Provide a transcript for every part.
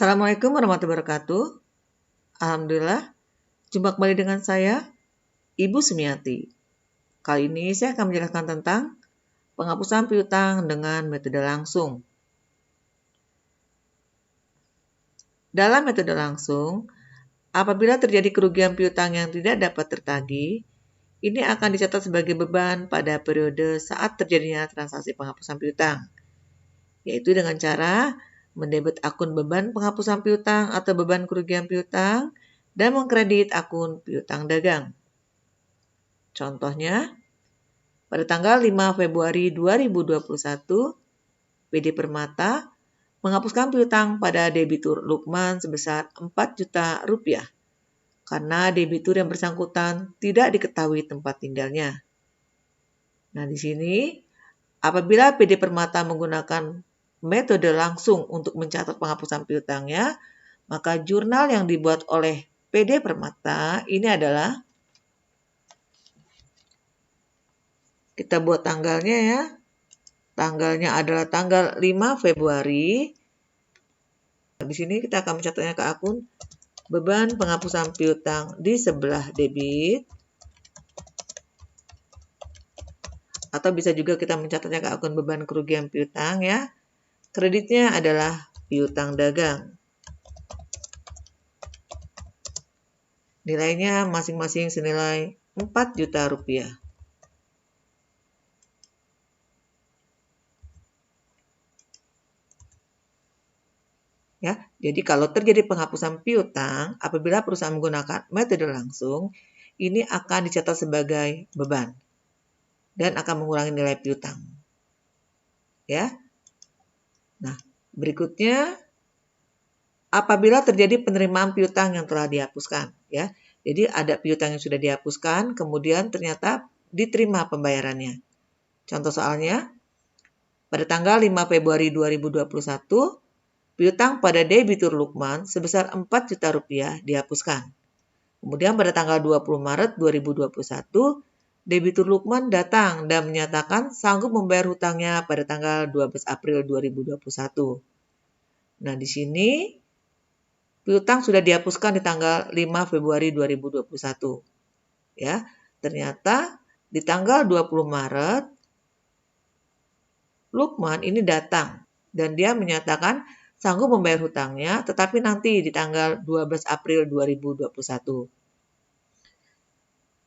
Assalamualaikum warahmatullahi wabarakatuh. Alhamdulillah, jumpa kembali dengan saya, Ibu Sumiati. Kali ini saya akan menjelaskan tentang penghapusan piutang dengan metode langsung. Dalam metode langsung, apabila terjadi kerugian piutang yang tidak dapat tertagih, ini akan dicatat sebagai beban pada periode saat terjadinya transaksi penghapusan piutang, yaitu dengan cara mendebit akun beban penghapusan piutang atau beban kerugian piutang dan mengkredit akun piutang dagang. Contohnya, pada tanggal 5 Februari 2021, PD Permata menghapuskan piutang pada debitur Lukman sebesar 4 juta rupiah karena debitur yang bersangkutan tidak diketahui tempat tinggalnya. Nah, di sini apabila PD Permata menggunakan metode langsung untuk mencatat penghapusan piutangnya, maka jurnal yang dibuat oleh PD Permata ini adalah, kita buat tanggalnya ya. Tanggalnya adalah tanggal 5 Februari. Di sini kita akan mencatatnya ke akun beban penghapusan piutang di sebelah debit. Atau bisa juga kita mencatatnya ke akun beban kerugian piutang ya. Kreditnya adalah piutang dagang. Nilainya masing-masing senilai 4 juta rupiah. Ya, jadi kalau terjadi penghapusan piutang apabila perusahaan menggunakan metode langsung, ini akan dicatat sebagai beban dan akan mengurangi nilai piutang. Ya. Nah, berikutnya apabila terjadi penerimaan piutang yang telah dihapuskan, ya. Jadi ada piutang yang sudah dihapuskan, kemudian ternyata diterima pembayarannya. Contoh soalnya, pada tanggal 5 Februari 2021, piutang pada debitur Lukman sebesar 4 juta rupiah dihapuskan. Kemudian pada tanggal 20 Maret 2021, debitur Lukman datang dan menyatakan sanggup membayar hutangnya pada tanggal 12 April 2021. Nah, di sini piutang sudah dihapuskan di tanggal 5 Februari 2021. Ya, ternyata di tanggal 20 Maret Lukman ini datang dan dia menyatakan sanggup membayar hutangnya, tetapi nanti di tanggal 12 April 2021.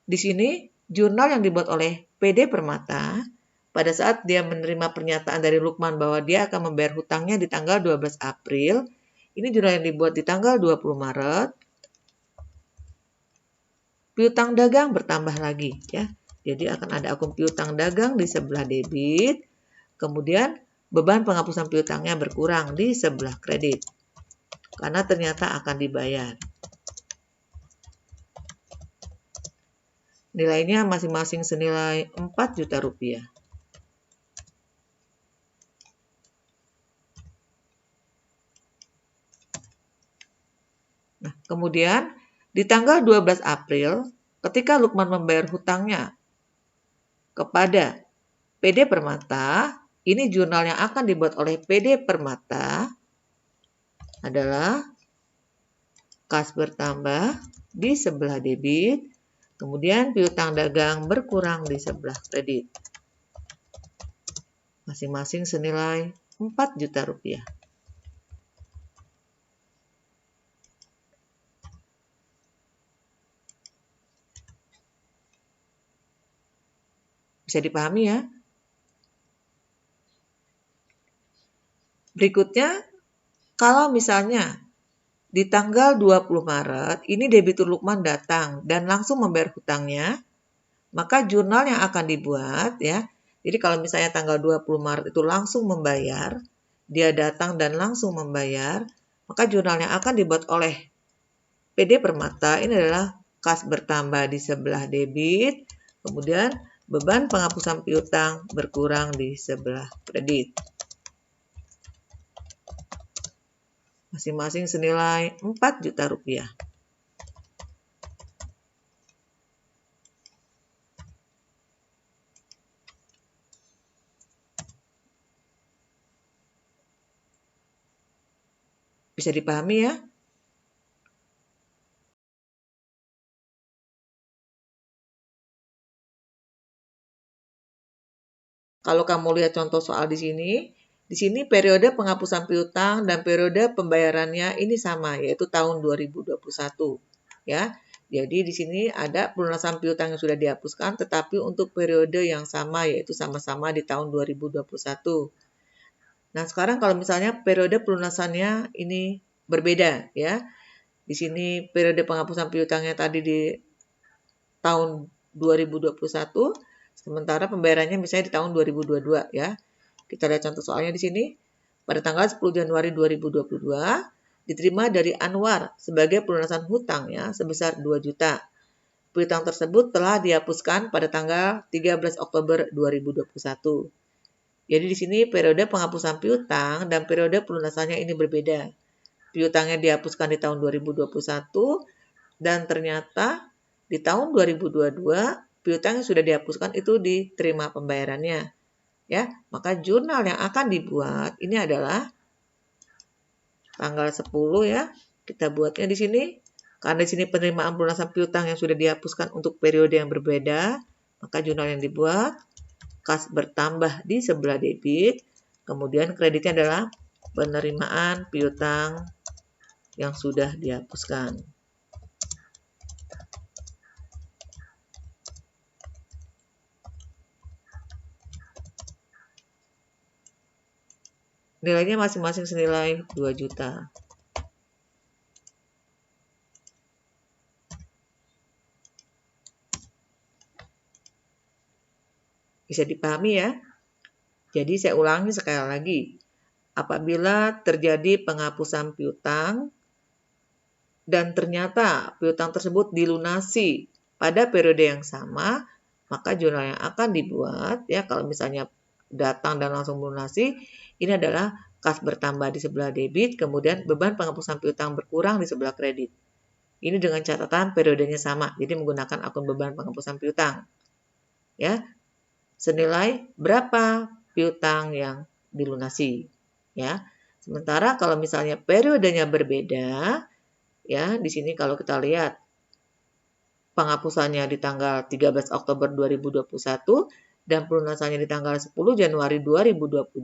Di sini, jurnal yang dibuat oleh PD Permata, pada saat dia menerima pernyataan dari Lukman bahwa dia akan membayar hutangnya di tanggal 12 April, ini jurnal yang dibuat di tanggal 20 Maret, piutang dagang bertambah lagi, ya. Jadi akan ada akun piutang dagang di sebelah debit, kemudian beban penghapusan piutangnya berkurang di sebelah kredit, karena ternyata akan dibayar. Nilainya masing-masing senilai 4 juta rupiah. Nah, kemudian di tanggal 12 April, ketika Lukman membayar hutangnya kepada PD Permata, ini jurnal yang akan dibuat oleh PD Permata adalah kas bertambah di sebelah debit, kemudian piutang dagang berkurang di sebelah kredit. Masing-masing senilai 4 juta rupiah. Bisa dipahami ya? Berikutnya, kalau misalnya di tanggal 20 Maret, ini debitur Lukman datang dan langsung membayar hutangnya, maka jurnal yang akan dibuat ya. Jadi kalau misalnya tanggal 20 Maret itu langsung membayar, dia datang dan langsung membayar, maka jurnal yang akan dibuat oleh PD Permata ini adalah kas bertambah di sebelah debit, kemudian beban penghapusan piutang berkurang di sebelah kredit. Masing-masing senilai 4 juta rupiah. Bisa dipahami ya? Kalau kamu lihat contoh soal di sini periode penghapusan piutang dan periode pembayarannya ini sama, yaitu tahun 2021. Ya, jadi di sini ada pelunasan piutang yang sudah dihapuskan, tetapi untuk periode yang sama, yaitu sama-sama di tahun 2021. Nah, sekarang kalau misalnya periode pelunasannya ini berbeda, ya. Di sini periode penghapusan piutangnya tadi di tahun 2021, sementara pembayarannya misalnya di tahun 2022 ya. Kita lihat contoh soalnya di sini. Pada tanggal 10 Januari 2022 diterima dari Anwar sebagai pelunasan hutang ya sebesar 2 juta. Piutang tersebut telah dihapuskan pada tanggal 13 Oktober 2021. Jadi di sini periode penghapusan piutang dan periode pelunasannya ini berbeda. Piutangnya dihapuskan di tahun 2021 dan ternyata di tahun 2022 piutang yang sudah dihapuskan itu diterima pembayarannya. Ya, maka jurnal yang akan dibuat ini adalah tanggal 10 ya. Kita buatnya di sini. Karena di sini penerimaan pelunasan piutang yang sudah dihapuskan untuk periode yang berbeda, maka jurnal yang dibuat kas bertambah di sebelah debit, kemudian kreditnya adalah penerimaan piutang yang sudah dihapuskan. Nilainya masing-masing senilai 2 juta. Bisa dipahami ya? Jadi saya ulangi sekali lagi. Apabila terjadi penghapusan piutang dan ternyata piutang tersebut dilunasi pada periode yang sama, maka jurnal yang akan dibuat ya kalau misalnya datang dan langsung melunasi, ini adalah kas bertambah di sebelah debit, kemudian beban penghapusan piutang berkurang di sebelah kredit. Ini dengan catatan periodenya sama, jadi menggunakan akun beban penghapusan piutang. Ya, senilai berapa piutang yang dilunasi. Ya, sementara kalau misalnya periodenya berbeda, ya di sini kalau kita lihat penghapusannya di tanggal 13 Oktober 2021 dan pelunasannya di tanggal 10 Januari 2022,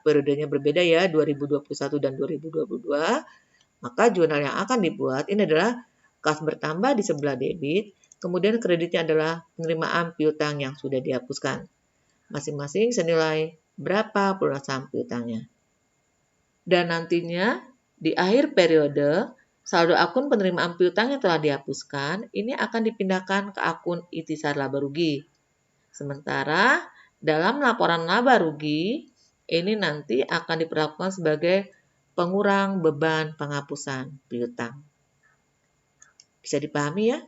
periodenya berbeda ya, 2021 dan 2022, maka jurnal yang akan dibuat ini adalah kas bertambah di sebelah debit, kemudian kreditnya adalah penerimaan piutang yang sudah dihapuskan. Masing-masing senilai berapa pelunasan piutangnya. Dan nantinya di akhir periode, saldo akun penerimaan piutang yang telah dihapuskan ini akan dipindahkan ke akun ikhtisar laba rugi. Sementara dalam laporan laba rugi ini nanti akan diperlakukan sebagai pengurang beban penghapusan piutang. Bisa dipahami ya?